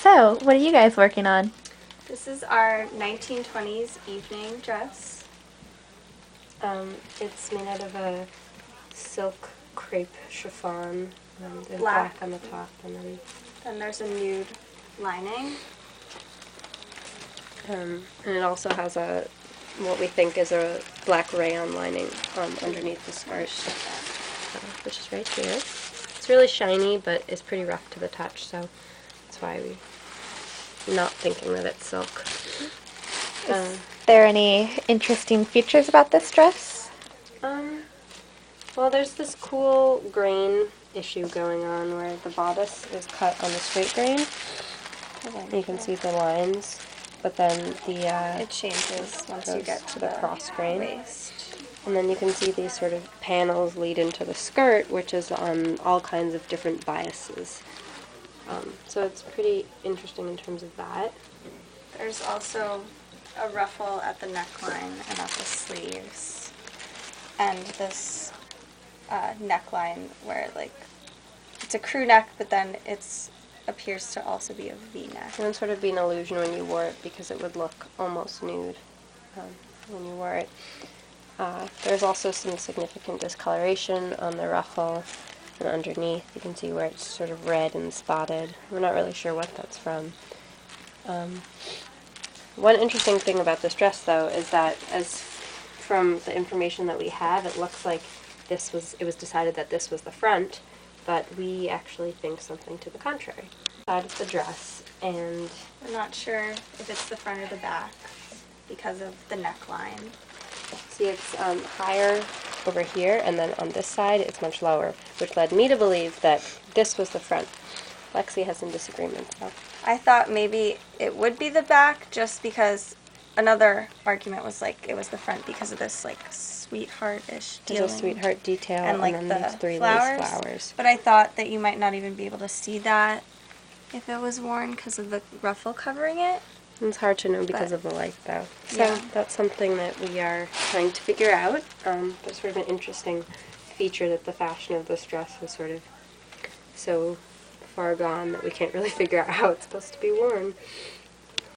So, what are you guys working on? This is our 1920s evening dress. It's made out of a silk crepe chiffon. There's black on the top, and then there's a nude lining. And it also has what we think is a black rayon lining underneath the skirt, which is right here. It's really shiny, but it's pretty rough to the touch, so that's why we're not thinking that it's silk. Is there any interesting features about this dress? Well, there's this cool grain issue going on where the bodice is cut on the straight grain. You can see the lines, but then it changes once you get to the cross grain. waist. And then you can see these sort of panels lead into the skirt, which is on all kinds of different biases. So it's pretty interesting in terms of that. There's also a ruffle at the neckline and at the sleeves, and this neckline where it's a crew neck, but then it appears to also be a V-neck. And it would sort of be an illusion when you wore it because it would look almost nude when you wore it. There's also some significant discoloration on the ruffle, and underneath you can see where it's sort of red and spotted. We're not really sure what that's from. One interesting thing about this dress, though, is that from the information that we have, it looks like it was decided that this was the front, but we actually think something to the contrary. Side of the dress, and we're not sure if it's the front or the back because of the neckline. See, it's higher over here, and then on this side it's much lower, which led me to believe that this was the front. Lexi has some disagreements, though. I thought maybe it would be the back, just because another argument was it was the front because of this sweetheart-ish detailing. There's a sweetheart detail, and then the these three flowers. lace flowers. But I thought that you might not even be able to see that if it was worn because of the ruffle covering it. It's hard to know because of the light, though. So yeah. That's something that we are trying to figure out. There's sort of an interesting feature that the fashion of this dress is sort of so far gone that we can't really figure out how it's supposed to be worn.